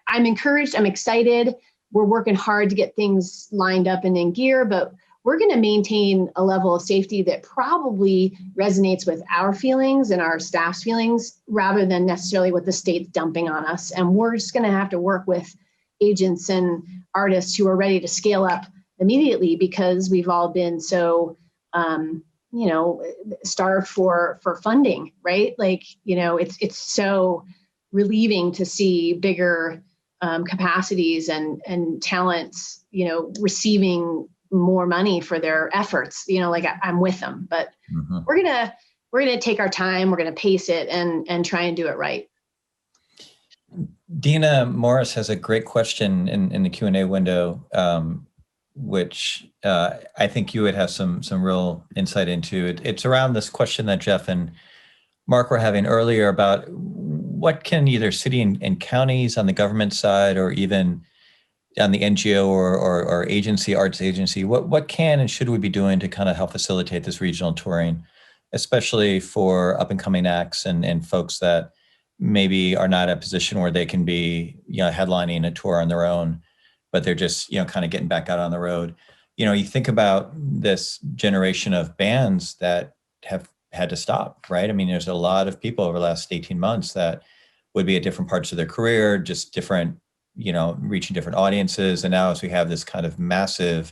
I'm encouraged, I'm excited. We're working hard to get things lined up and in gear, but we're going to maintain a level of safety that probably resonates with our feelings and our staff's feelings rather than necessarily what the state's dumping on us. And we're just going to have to work with agents and artists who are ready to scale up immediately because we've all been so, starved for funding, right? It's so relieving to see bigger capacities and talents, receiving more money for their efforts. I'm with them, but we're gonna take our time. We're gonna pace it and try and do it right. Dina Morris has a great question in the Q&A window, which I think you would have some real insight into. It's around this question that Jeff and Mark were having earlier about what can either city and counties on the government side or even on the NGO or agency, arts agency, what can and should we be doing to kind of help facilitate this regional touring, especially for up and coming acts and folks that maybe are not in a position where they can be, headlining a tour on their own, but they're just, kind of getting back out on the road. You think about this generation of bands that have had to stop, right? I mean, there's a lot of people over the last 18 months that would be at different parts of their career, just different, reaching different audiences. And now as we have this kind of massive,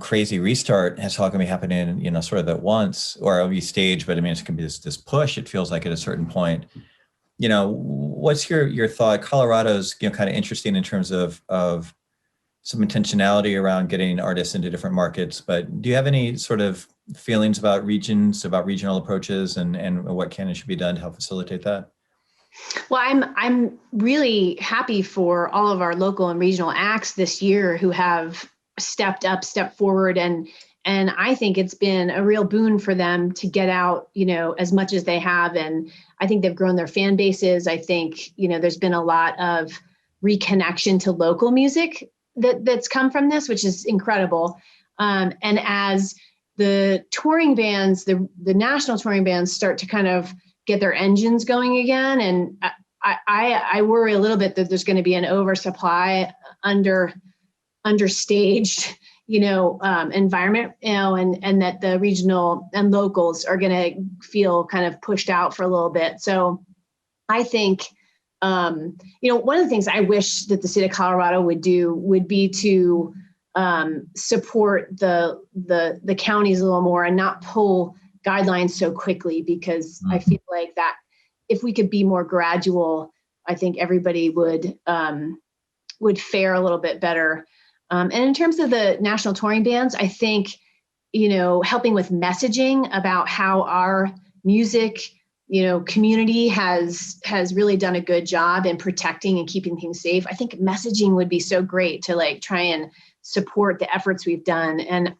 crazy restart, it's all going to be happening, sort of at once, or it'll be staged, but I mean, it's going to be this push, it feels like at a certain point. what's your thought? Colorado's, kind of interesting in terms of some intentionality around getting artists into different markets, but do you have any sort of feelings about regions, about regional approaches, and what can and should be done to help facilitate that? Well, I'm really happy for all of our local and regional acts this year who have stepped forward, and I think it's been a real boon for them to get out, as much as they have, and I think they've grown their fan bases. I think, there's been a lot of reconnection to local music that's come from this, which is incredible. And as the touring bands, the national touring bands start to kind of get their engines going again, and I worry a little bit that there's going to be an oversupply, understaged, environment, and that the regional and locals are going to feel kind of pushed out for a little bit. So I think, one of the things I wish that the state of Colorado would do would be to support the counties a little more and not pull guidelines so quickly, because I feel like that if we could be more gradual, I think everybody would fare a little bit better. And in terms of the national touring bands, I think, helping with messaging about how our music, community has really done a good job in protecting and keeping things safe. I think messaging would be so great to try and support the efforts we've done. And,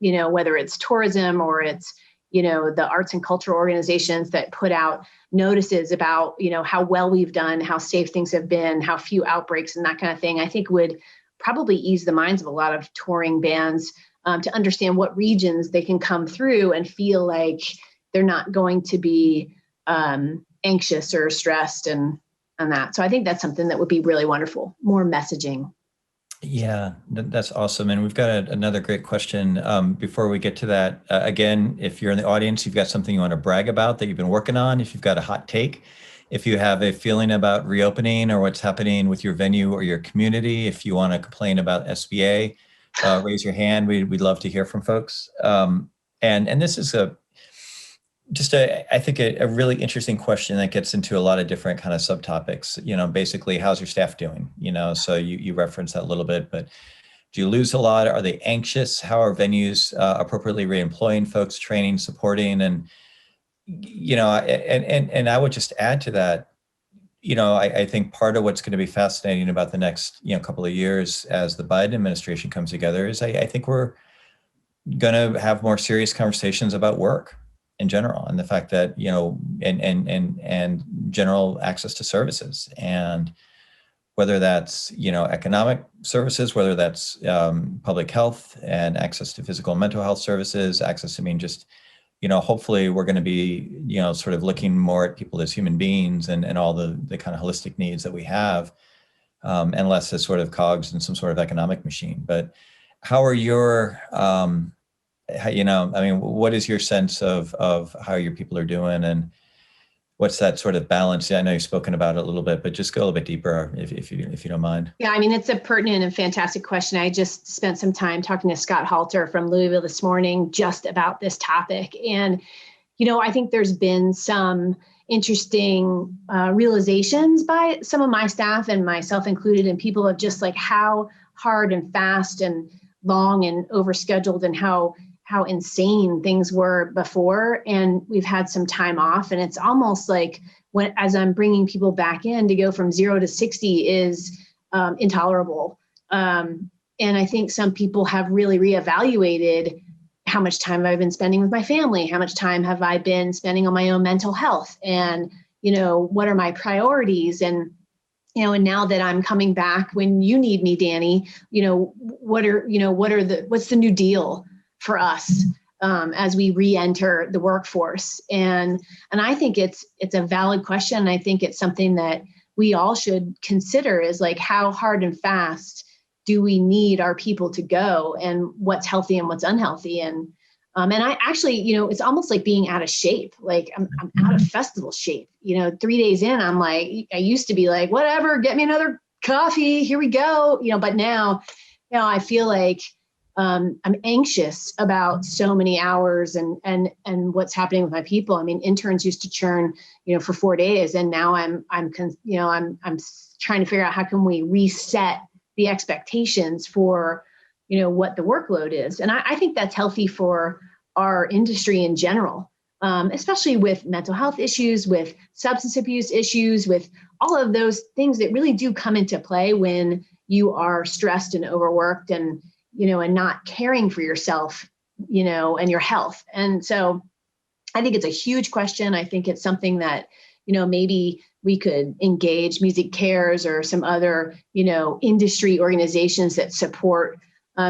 whether it's tourism or it's, the arts and cultural organizations that put out notices about, how well we've done, how safe things have been, how few outbreaks and that kind of thing, I think would probably ease the minds of a lot of touring bands to understand what regions they can come through and feel like they're not going to be anxious or stressed and that. So I think that's something that would be really wonderful, more messaging. Yeah, that's awesome. And we've got another great question. Before we get to that, again, if you're in the audience, you've got something you want to brag about that you've been working on, if you've got a hot take, if you have a feeling about reopening or what's happening with your venue or your community, if you want to complain about SBA, raise your hand. We'd love to hear from folks. And this is I think a really interesting question that gets into a lot of different kind of subtopics. Basically, how's your staff doing? So you referenced that a little bit, but do you lose a lot? Are they anxious? How are venues appropriately reemploying folks, training, supporting? And and I would just add to that, I think part of what's going to be fascinating about the next couple of years as the Biden administration comes together is I think we're going to have more serious conversations about work in general, and the fact that and general access to services, and whether that's economic services, whether that's public health and access to physical and mental health services, access to just hopefully we're going to be sort of looking more at people as human beings and all the kind of holistic needs that we have, and less as sort of cogs in some sort of economic machine. But how are your what is your sense of how your people are doing, and what's that sort of balance? I know you've spoken about it a little bit, but just go a little bit deeper if you don't mind. Yeah, it's a pertinent and fantastic question. I just spent some time talking to Scott Halter from Louisville this morning just about this topic. And, I think there's been some interesting realizations by some of my staff and myself included, and people of just how hard and fast and long and overscheduled and how insane things were before. And we've had some time off, and it's almost like as I'm bringing people back in, to go from 0 to 60 is intolerable. And I think some people have really reevaluated how much time have I been spending with my family? How much time have I been spending on my own mental health? And, what are my priorities? And, and now that I'm coming back when you need me, Danny, what's the new deal for us as we re-enter the workforce? And I think it's a valid question. I think it's something that we all should consider, is how hard and fast do we need our people to go, and what's healthy and what's unhealthy. And I actually, it's almost like being out of shape. I'm out of festival shape. 3 days in, I'm I used to be whatever, get me another coffee, here we go. But now, I feel like I'm anxious about so many hours and what's happening with my people. I mean, interns used to churn, for 4 days, and now I'm trying to figure out how can we reset the expectations for, what the workload is. And I think that's healthy for our industry in general, especially with mental health issues, with substance abuse issues, with all of those things that really do come into play when you are stressed and overworked and not caring for yourself, and your health. And so I think it's a huge question. I think it's something that, maybe we could engage Music Cares or some other, industry organizations that support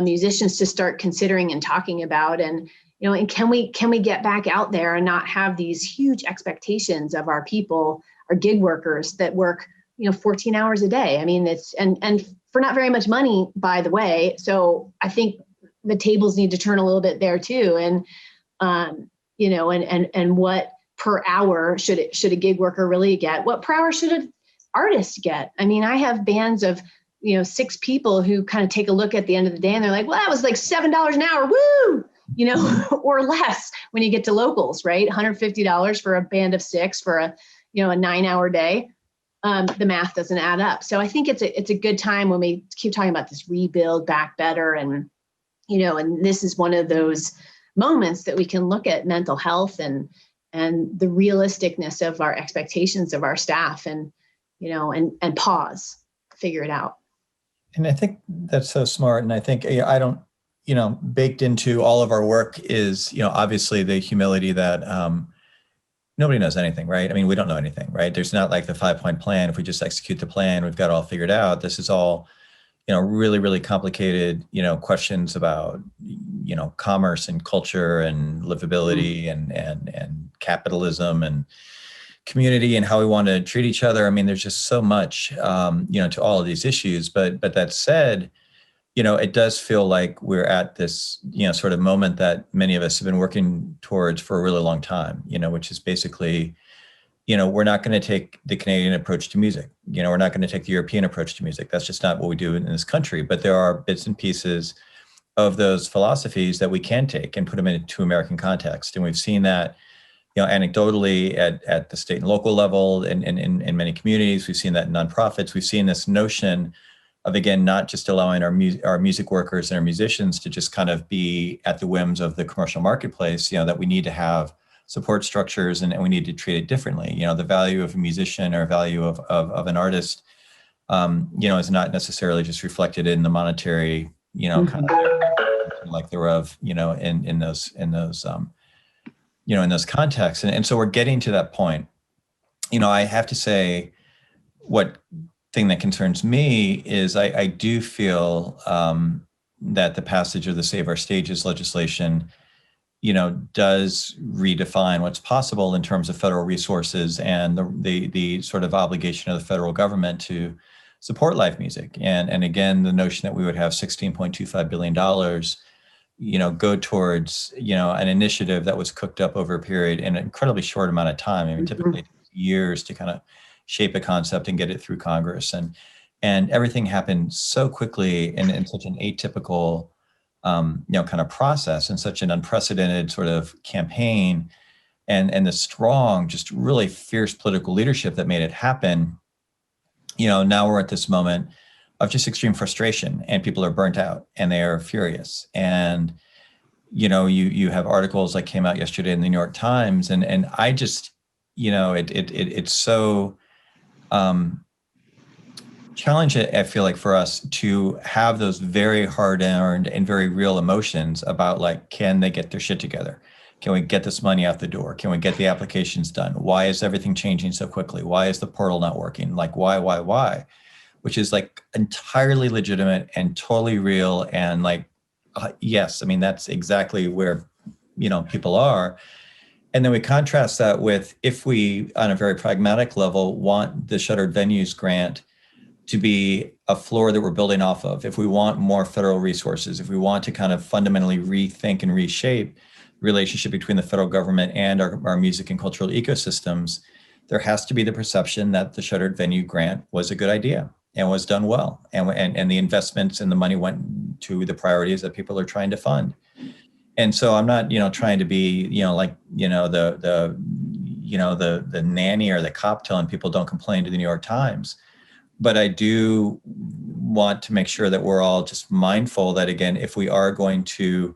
musicians to start considering and talking about. And, and can we get back out there and not have these huge expectations of our people, our gig workers that work, 14 hours a day. I mean, it's, and for not very much money, by the way. So I think the tables need to turn a little bit there too. And, and what per hour should a gig worker really get? What per hour should an artist get? I mean, I have bands of, 6 people who kind of take a look at the end of the day and they're like, well, that was like $7 an hour. Woo! Or less when you get to locals, right? $150 for a band of 6 for a 9-hour day. The math doesn't add up. So I think it's a good time when we keep talking about this rebuild back better. And, and this is one of those moments that we can look at mental health and the realisticness of our expectations of our staff and, and pause, figure it out. And I think that's so smart. And I think I don't, baked into all of our work is, obviously the humility that, nobody knows anything, right? I mean, we don't know anything, right? There's not like the 5-point plan. If we just execute the plan, we've got it all figured out. This is all, really, really complicated, questions about, commerce and culture and livability and capitalism and community and how we want to treat each other. I mean, there's just so much, to all of these issues. But that said, it does feel like we're at this, sort of moment that many of us have been working towards for a really long time, which is basically, we're not going to take the Canadian approach to music. We're not going to take the European approach to music. That's just not what we do in this country. But there are bits and pieces of those philosophies that we can take and put them into American context. And we've seen that, anecdotally at the state and local level and in many communities. We've seen that in nonprofits. We've seen this notion of, again, not just allowing our music workers and our musicians to just kind of be at the whims of the commercial marketplace, that we need to have support structures and we need to treat it differently. The value of a musician or value of an artist, is not necessarily just reflected in the monetary, kind of like thereof, in those in those contexts. And so we're getting to that point. I have to say, what thing that concerns me is I do feel that the passage of the Save Our Stages legislation, does redefine what's possible in terms of federal resources and the sort of obligation of the federal government to support live music. And again, the notion that we would have $16.25 billion, go towards, an initiative that was cooked up over a period in an incredibly short amount of time. I mean, typically it takes years to kind of shape a concept and get it through Congress. And everything happened so quickly and in such an atypical, kind of process and such an unprecedented sort of campaign and the strong, just really fierce political leadership that made it happen. Now we're at this moment of just extreme frustration and people are burnt out and they are furious. And, you have articles that came out yesterday in the New York Times and I just, it's so challenging, I feel like, for us to have those very hard-earned and very real emotions about, like, can they get their shit together? Can we get this money out the door? Can we get the applications done? Why is everything changing so quickly? Why is the portal not working? Like, why? Which is like entirely legitimate and totally real. And like, yes, I mean, that's exactly where, people are. And then we contrast that with, if we, on a very pragmatic level, want the Shuttered Venues grant to be a floor that we're building off of, if we want more federal resources, if we want to kind of fundamentally rethink and reshape the relationship between the federal government and our music and cultural ecosystems, there has to be the perception that the Shuttered Venue grant was a good idea. and was done well. And the investments and the money went to the priorities that people are trying to fund. And so I'm not, trying to be, the nanny or the cop telling people don't complain to the New York Times. But I do want to make sure that we're all just mindful that, again, if we are going to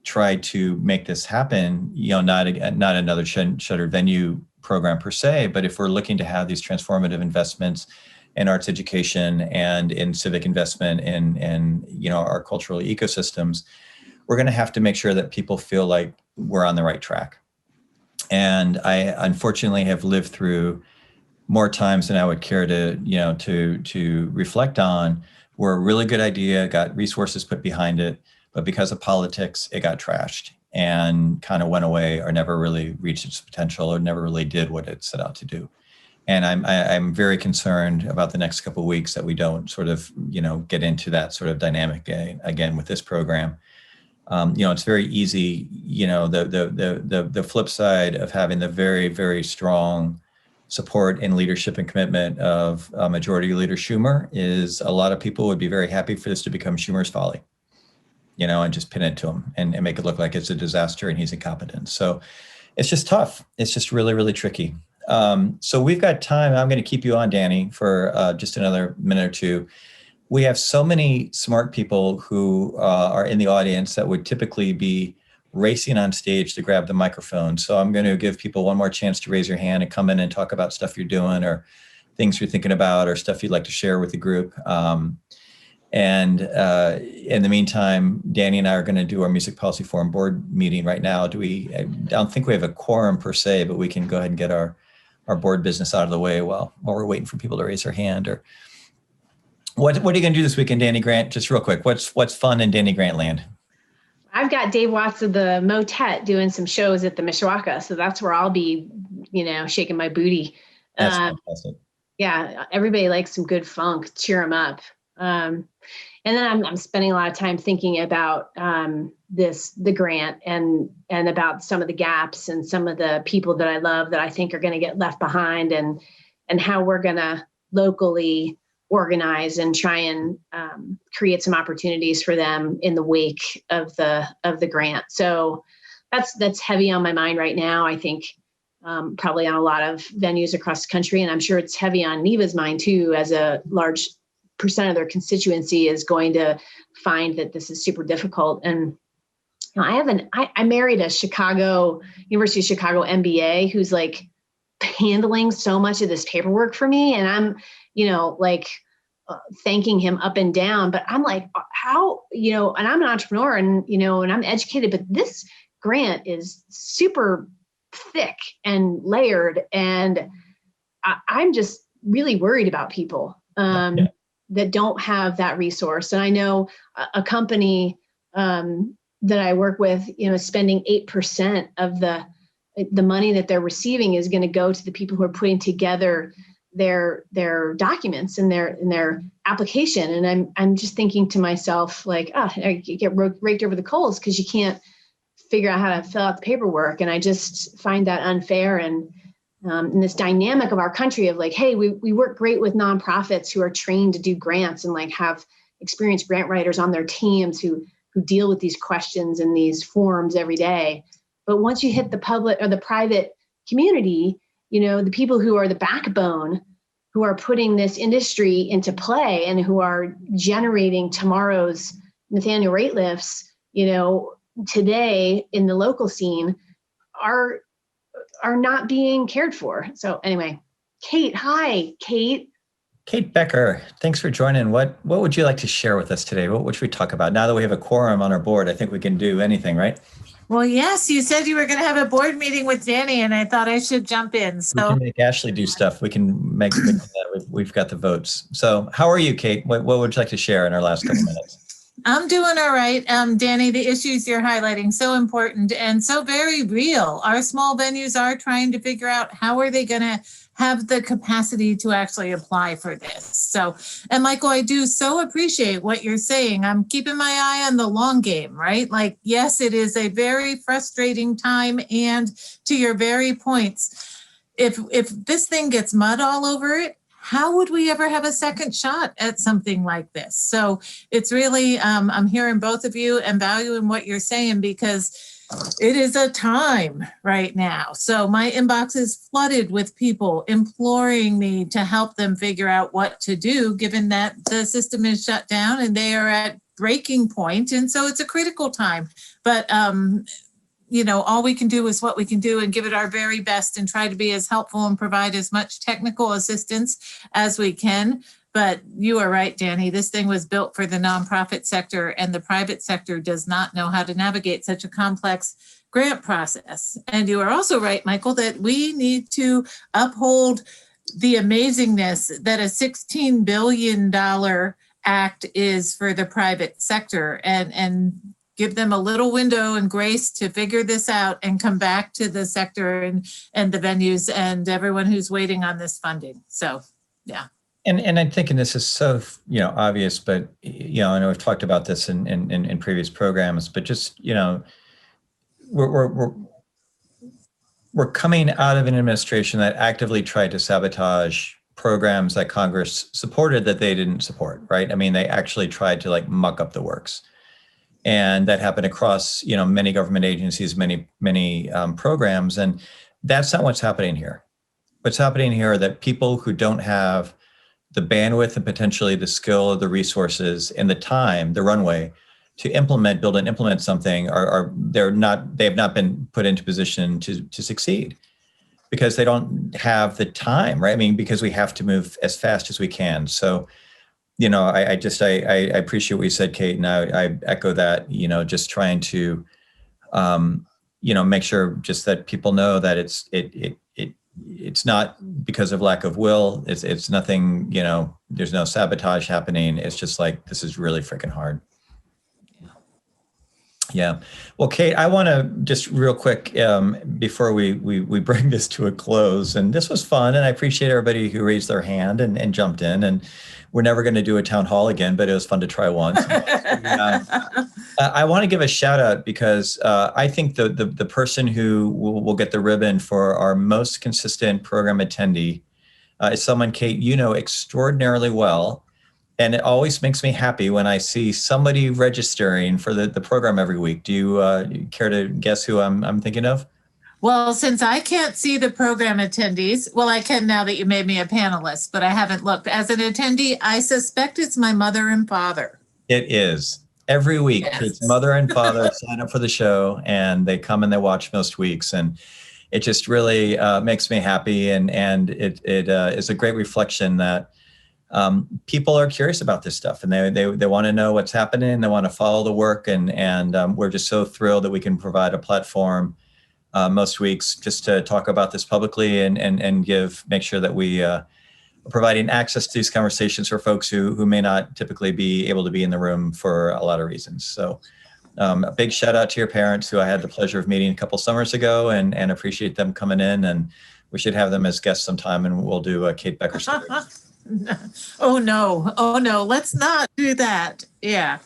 try to make this happen, not another shuttered venue program per se, but if we're looking to have these transformative investments in arts education and in civic investment in our cultural ecosystems, we're going to have to make sure that people feel like we're on the right track. And I unfortunately have lived through more times than I would care to reflect on, where a really good idea got resources put behind it, but because of politics, it got trashed and kind of went away or never really reached its potential or never really did what it set out to do. And I'm very concerned about the next couple of weeks that we don't sort of, get into that sort of dynamic again with this program. It's very easy, the flip side of having the very, very strong support and leadership and commitment of Majority Leader Schumer is a lot of people would be very happy for this to become Schumer's folly, and just pin it to him and make it look like it's a disaster and he's incompetent. So it's just tough. It's just really, really tricky. So we've got time. I'm going to keep you on, Danny, for just another minute or two. We have so many smart people who are in the audience that would typically be racing on stage to grab the microphone. So I'm going to give people one more chance to raise your hand and come in and talk about stuff you're doing or things you're thinking about or stuff you'd like to share with the group. And in the meantime, Danny and I are going to do our Music Policy Forum board meeting right now. I don't think we have a quorum per se, but we can go ahead and get our board business out of the way while we're waiting for people to raise their hand. Or what are you going to do this weekend, Danny Grant? Just real quick, what's fun in Danny Grant land? I've got Dave Watts of the Motet doing some shows at the Mishawaka, so that's where I'll be, shaking my booty. That's fantastic. Yeah, everybody likes some good funk. Cheer them up. And then I'm spending a lot of time thinking about the grant and about some of the gaps and some of the people that I love that I think are going to get left behind and how we're going to locally organize and try and create some opportunities for them in the wake of the grant. So that's heavy on my mind right now. I think probably on a lot of venues across the country, and I'm sure it's heavy on NEVA's mind too, as a large percent of their constituency is going to find that this is super difficult. And I married a University of Chicago MBA who's like handling so much of this paperwork for me, and I'm thanking him up and down, but I'm like, how, and I'm an entrepreneur and I'm educated, but this grant is super thick and layered. And I'm just really worried about people that don't have that resource. And I know a company that I work with, spending 8% of the money that they're receiving is going to go to the people who are putting together their documents and their application. And I'm just thinking to myself, like, I get raked over the coals because you can't figure out how to fill out the paperwork. And I just find that unfair. And in this dynamic of our country of like, hey, we work great with nonprofits who are trained to do grants and like have experienced grant writers on their teams who deal with these questions and these forms every day. But once you hit the public or the private community, the people who are the backbone, who are putting this industry into play and who are generating tomorrow's Nathaniel Ratlifts, today in the local scene are not being cared for. So anyway, Kate, hi, Kate. Kate Becker, thanks for joining. What would you like to share with us today? What should we talk about? Now that we have a quorum on our board, I think we can do anything, right? Well, yes, you said you were going to have a board meeting with Danny, and I thought I should jump in. So we can make Ashley do stuff. We can make that. We've got the votes. So how are you, Kate? What would you like to share in our last couple minutes? I'm doing all right. Danny, the issues you're highlighting, so important and so very real. Our small venues are trying to figure out how are they going to have the capacity to actually apply for this. So, and Michael, I do so appreciate what you're saying. I'm keeping my eye on the long game, right? Like, yes, it is a very frustrating time. And to your very points, if this thing gets mud all over it, how would we ever have a second shot at something like this? So it's really, I'm hearing both of you and valuing what you're saying, because it is a time right now. So my inbox is flooded with people imploring me to help them figure out what to do, given that the system is shut down and they are at breaking point. And so it's a critical time. But all we can do is what we can do and give it our very best and try to be as helpful and provide as much technical assistance as we can. But you are right, Danny. This thing was built for the nonprofit sector, and the private sector does not know how to navigate such a complex grant process. And you are also right, Michael, that we need to uphold the amazingness that a $16 billion act is for the private sector, and give them a little window and grace to figure this out and come back to the sector and the venues and everyone who's waiting on this funding. So, yeah. And I'm thinking this is so, obvious, but, I know we've talked about this in previous programs, but just, we're coming out of an administration that actively tried to sabotage programs that Congress supported that they didn't support, right? I mean, they actually tried to muck up the works. And that happened across, many government agencies, many programs. And that's not what's happening here. What's happening here are that people who don't have the bandwidth and potentially the skill, the resources, and the time, the runway to build and implement something they have not been put into position to succeed, because they don't have the time, right? I mean, because we have to move as fast as we can. So, I appreciate what you said, Kate, and I echo that, just trying to, make sure just that people know that it's not because of lack of will. It's nothing, there's no sabotage happening. It's just this is really freaking hard. Yeah. Well, Kate, I want to just real quick, before we bring this to a close, and this was fun, and I appreciate everybody who raised their hand and jumped in, and we're never going to do a town hall again, but it was fun to try once. I want to give a shout out because I think the person who will get the ribbon for our most consistent program attendee is someone, Kate, extraordinarily well. And it always makes me happy when I see somebody registering for the program every week. Do you care to guess who I'm thinking of? Well, since I can't see the program attendees, well, I can now that you made me a panelist, but I haven't looked. As an attendee, I suspect it's my mother and father. It is. Every week, yes. It's mother and father sign up for the show, and they come and they watch most weeks. And it just really makes me happy. And it is a great reflection that people are curious about this stuff, and they want to know what's happening. They want to follow the work. And we're just so thrilled that we can provide a platform most weeks just to talk about this publicly and make sure that we are providing access to these conversations for folks who may not typically be able to be in the room for a lot of reasons. So a big shout out to your parents, who I had the pleasure of meeting a couple summers ago, and appreciate them coming in, and we should have them as guests sometime, and we'll do a Kate Becker story. Oh no, let's not do that. Yeah.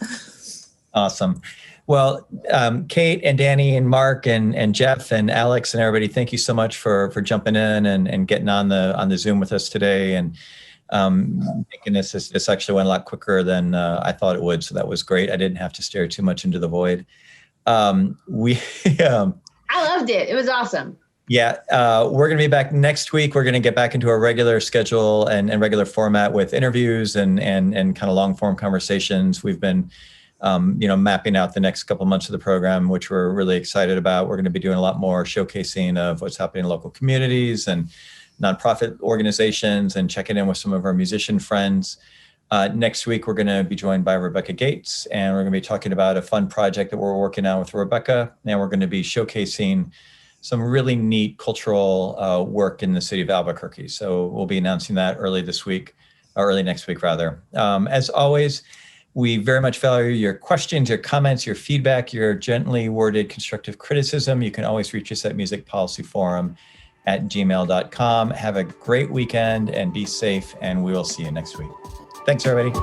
Awesome. Well, Kate and Danny and Mark and Jeff and Alex and everybody, thank you so much for jumping in and getting on the Zoom with us today, and making this actually went a lot quicker than I thought it would. So that was great. I didn't have to stare too much into the void. I loved it. It was awesome. Yeah, we're going to be back next week. We're going to get back into our regular schedule and regular format with interviews and kind of long form conversations. We've been, mapping out the next couple of months of the program, which we're really excited about. We're going to be doing a lot more showcasing of what's happening in local communities and nonprofit organizations, and checking in with some of our musician friends. Next week, we're going to be joined by Rebecca Gates, and we're going to be talking about a fun project that we're working on with Rebecca. And we're going to be showcasing some really neat cultural work in the city of Albuquerque. So we'll be announcing that early next week. As always, we very much value your questions, your comments, your feedback, your gently worded constructive criticism. You can always reach us at musicpolicyforum@gmail.com. Have a great weekend and be safe, and we will see you next week. Thanks, everybody.